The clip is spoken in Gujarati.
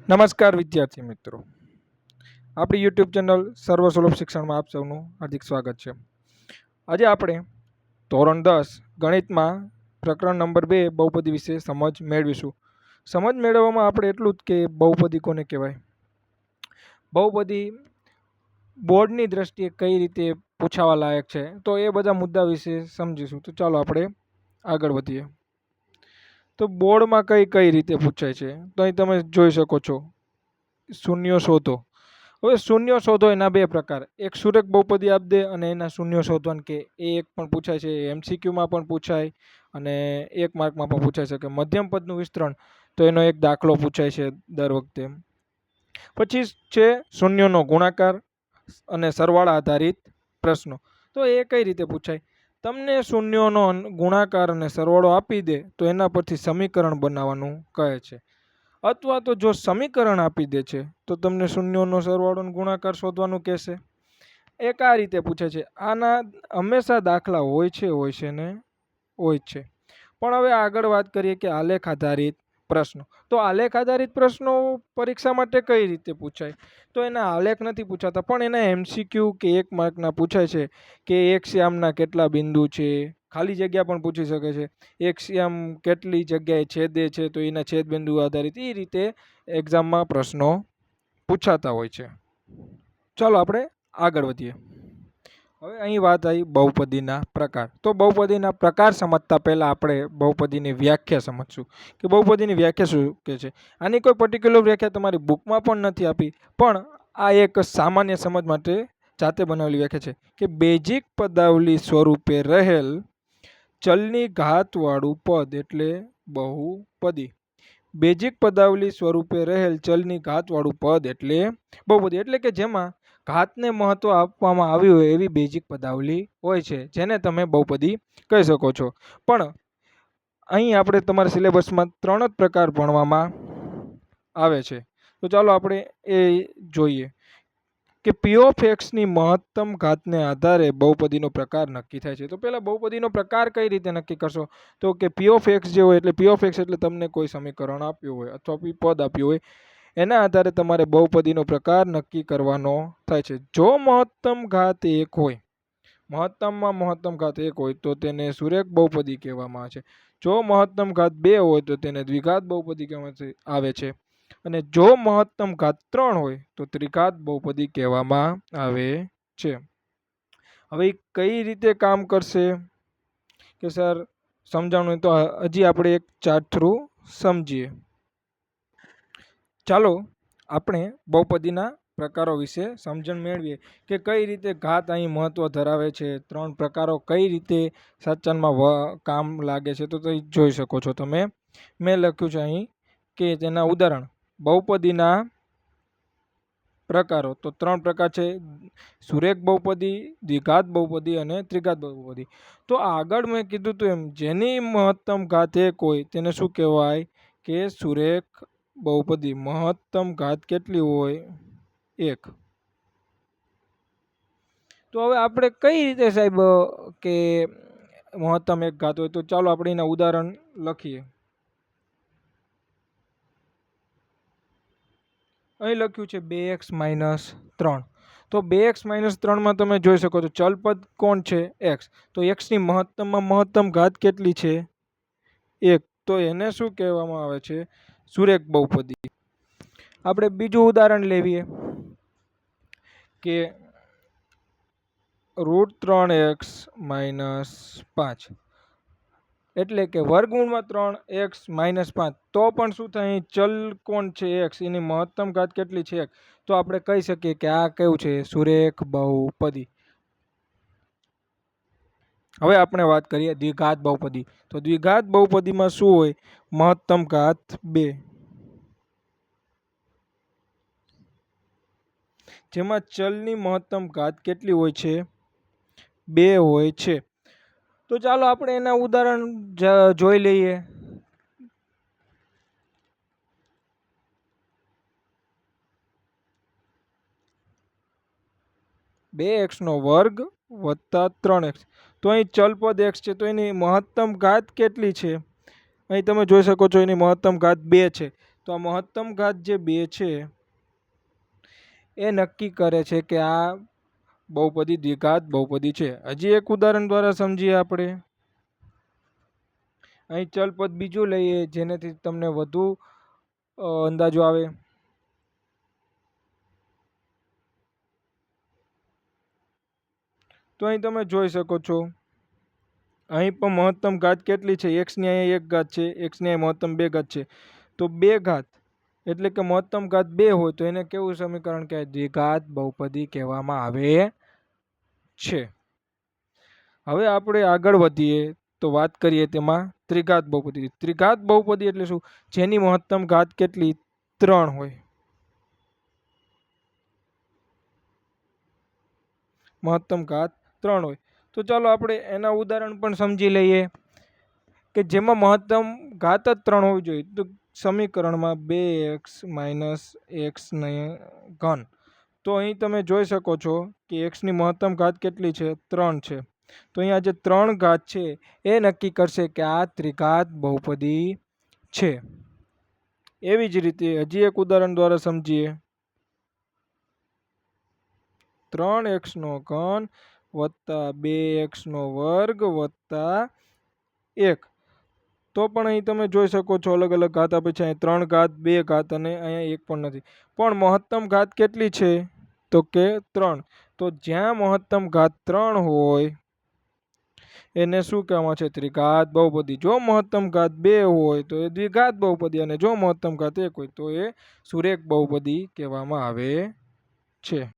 નમસ્કાર વિદ્યાર્થી મિત્રો, આપણી યુટ્યુબ ચેનલ સર્વસુલભ શિક્ષણમાં આપ સૌનું હાર્દિક સ્વાગત છે. આજે આપણે ધોરણ 10 ગણિતમાં પ્રકરણ નંબર 2 બહુપદી વિશે સમજ મેળવીશું. સમજ મેળવવામાં આપણે એટલું જ કે બહુપદી કોને કહેવાય, બહુપદી બોર્ડની દ્રષ્ટિએ કઈ રીતે પૂછાવા લાયક છે, તો એ બધા મુદ્દા વિશે સમજીશું. તો ચાલો આપણે આગળ વધીએ. તો બોર્ડમાં કઈ રીતે પૂછાય છે, તો અહીં તમે જોઈ શકો છો શૂન્યો શોધો. હવે શૂન્યો શોધો એના બે પ્રકાર, એક સુરેખ બહુપદી આપી દે અને એના શૂન્યો શોધવાનું કે એ એક પણ પૂછાય છે, એમસીક્યુમાં પણ પૂછાય અને એક માર્કમાં પણ પૂછાય છે કે મધ્યમ પદનું વિસ્તરણ, તો એનો એક દાખલો પૂછાય છે દર વખતે. પછી છે શૂન્યોનો ગુણાકાર અને સરવાળા આધારિત પ્રશ્નો. તો એ કઈ રીતે પૂછાય, તમને શૂન્યોનો ગુણાકાર અને સરવાળો આપી દે તો એના પરથી સમીકરણ બનાવવાનું કહે છે, અથવા તો જો સમીકરણ આપી દે છે તો તમને શૂન્યોનો સરવાળો અને ગુણાકાર શોધવાનું કહેશે. એક આ રીતે પૂછે છે. આના હંમેશા દાખલા હોય છે ને હોય છે. પણ હવે આગળ વાત કરીએ કે આલેખ આધારિત પ્રશ્નો. તો આલેખ આધારિત પ્રશ્નો પરીક્ષા માટે કઈ રીતે પૂછાય, તો એના આલેખ નથી પૂછાતા પણ એના એમસીક્યુ કે એક માર્કના પૂછાય છે કે એક શ્યામના કેટલા બિંદુ છે, ખાલી જગ્યા પણ પૂછી શકે છે, એક શ્યામ કેટલી જગ્યાએ છેદે છે તો એના છેદ બિંદુ આધારિત, એ રીતે એક્ઝામમાં પ્રશ્નો પૂછાતા હોય છે. ચાલો આપણે આગળ વધીએ. હવે અહીં વાત આવી બહુપદીના પ્રકાર. તો બહુપદીના પ્રકાર સમજતા પહેલાં આપણે બહુપદીની વ્યાખ્યા સમજશું કે બહુપદીની વ્યાખ્યા શું કહે છે. આની કોઈ પર્ટિક્યુલર વ્યાખ્યા તમારી બુકમાં પણ નથી આપી, પણ આ એક સામાન્ય સમજ માટે જાતે બનાવેલી વ્યાખ્યા છે કે બેઝિક પદાવલી સ્વરૂપે રહેલ ચલની ઘાતવાળું પદ એટલે બહુપદી. બેઝિક પદાવલી સ્વરૂપે રહેલ ચલની ઘાતવાળું પદ એટલે બહુપદી. એટલે કે જેમાં ઘાતને મહત્વ આપવામાં આવ્યું હોય એવી બેઝિક પદાવલી હોય છે, જેને તમે બહુપદી કહી શકો છો. પણ અહીં આપણે તમારા સિલેબસમાં 3 જ પ્રકાર ભણવામાં આવે છે. તો ચાલો આપણે એ જોઈએ કે પી ઓફ એક્સની મહત્તમ ઘાતને આધારે બહુપદીનો પ્રકાર નક્કી થાય છે. તો પહેલાં બહુપદીનો પ્રકાર કઈ રીતે નક્કી કરશો, તો કે પી ઓફ એક્સ જે હોય એટલે પી ઓફ એક્સ એટલે તમને કોઈ સમીકરણ આપ્યું હોય અથવા પદ આપ્યું હોય, એના આધારે તમારે બહુપદીનો પ્રકાર નક્કી કરવાનો થાય છે. જો મહત્તમ ઘાત 1 હોય, મહત્તમમાં મહત્તમ ઘાત 1 હોય તો તેને સુરેખ બહુપદી કહેવામાં આવે છે. જો મહત્તમ ઘાત 2 હોય તો તેને દ્વિઘાત બહુપદી કહેવામાં આવે છે, અને જો મહત્તમ ઘાત 3 હોય તો ત્રિઘાત બહુપદી કહેવામાં આવે છે. હવે કઈ રીતે કામ કરશે કે સર સમજાવવાનું, તો હજી આપણે એક ચાર્ટ થ્રુ સમજીએ. ચાલો આપણે બહુપદીના પ્રકારો વિશે સમજણ મેળવીએ કે કઈ રીતે ઘાત અહીં મહત્વ ધરાવે છે, 3 પ્રકારો કઈ રીતે સાચનમાં કામ લાગે છે. તો જોઈ શકો છો તમે, મેં લખ્યું છે અહીં કે તેના ઉદાહરણ બહુપદીના પ્રકારો. તો 3 પ્રકાર છે, સુરેખ બહુપદી, દ્વિઘાત બહુપદી અને ત્રિઘાત બહુપદી. તો આગળ મેં કીધું હતું એમ, જેની મહત્તમ ઘાત 1 હોય તેને શું કહેવાય કે સુરેખ બહુપદી. મહત્તમ ઘાત કેટલી હોય, 1. તો હવે આપણે કઈ રીતે સાહેબ કે મહત્તમ 1 ઘાત હોય, તો ચાલો આપણે એના ઉદાહરણ લખીએ. અહીં લખ્યું છે 2x - 3. તો 2x - 3 તમે જોઈ શકો છો ચલપદ કોણ છે, x. તો x ની મહત્તમમાં મહત્તમ ઘાત કેટલી છે, 1. તો એને શું કહેવામાં આવે છે, સુરેખ બહુપદી. આપણે બીજું ઉદાહરણ લેવીએ કે √3x - 5 એટલે કે વર્ગમૂળમાં 3x - 5. તો પણ શું થાય, ચલ કોણ છે x, એની મહત્તમ ઘાત કેટલી છે 1. તો આપણે કહી શકીએ કે આ કેવું છે, સુરેખ બહુપદી. હવે આપણે વાત કરીએ દ્વિઘાત બહુપદી. તો દ્વિઘાત બહુપદીમાં શું હોય, મહત્તમ ઘાત 2, જેમાં ચલની મહત્તમ ઘાત કેટલી હોય છે, 2 હોય છે. તો ચાલો આપણે એના ઉદાહરણ જોઈ લઈએ. 2x² + 3x. તો અહીં ચલપદ x છે, તો એની મહત્તમ ઘાત કેટલી છે, અહીં તમે જોઈ શકો છો એની મહત્તમ ઘાત 2 છે. તો આ મહત્તમ ઘાત જે 2 છે એ નક્કી કરે છે કે આ બહુપદી દ્વિઘાત બહુપદી છે. હજી એક ઉદાહરણ દ્વારા સમજીએ આપણે. અહીં ચલપદ બીજું લઈએ જેનાથી તમને વધુ અંદાજો આવે. તો અહીં તમે જોઈ શકો છો અહીં પણ મહત્તમ ઘાત કેટલી છે? એક્સની અહીંયા એક ઘાત છે, એક્સની અહીંયા મહત્તમ 2 ઘાત છે. તો 2 ઘાત એટલે કે મહત્તમ ઘાત 2 હોય તો એને કેવું સમીકરણ કહેવાય? દ્વિઘાત બહુપદી કહેવામાં આવે છે. હવે આપણે આગળ વધીએ તો વાત કરીએ તેમાં ત્રિઘાત બહુપદી. ત્રિઘાત બહુપદી એટલે શું? જેની મહત્તમ ઘાત કેટલી? 3 હોય. મહત્તમ ઘાત 3 હોય. તો ચાલો આપણે એના ઉદાહરણ પણ સમજી લઈએ કે જેમાં મહત્તમ ઘાત જ 3 હોવી જોઈએ. તો સમીકરણમાં 2x - x ઘન. તો અહીં તમે જોઈ શકો છો કે એક્સની મહત્તમ ઘાત કેટલી છે? 3 છે. તો અહીંયા જે 3 ઘાત છે એ નક્કી કરશે કે આ ત્રિઘાત બહુપદી છે. એવી જ રીતે હજી એક ઉદાહરણ દ્વારા સમજીએ. 3x નો ઘન વત્તા 2x નો વર્ગ વત્તા 1. તો પણ અહીં તમે જોઈ શકો છો અલગ અલગ ઘાત આપે છે. અહીં 3 ઘાત, 2 ઘાત અને અહીંયા 1 પણ નથી. પણ મહત્તમ ઘાત કેટલી છે? તો કે 3. તો જ્યાં મહત્તમ ઘાત 3 હોય એને શું કહેવામાં છે? ત્રિઘાત બહુપદી. જો મહત્તમ ઘાત 2 હોય તો એ દ્વિઘાત બહુપદી, અને જો મહત્તમ ઘાત 1 હોય તો એ સુરેખ બહુપદી કહેવામાં આવે છે.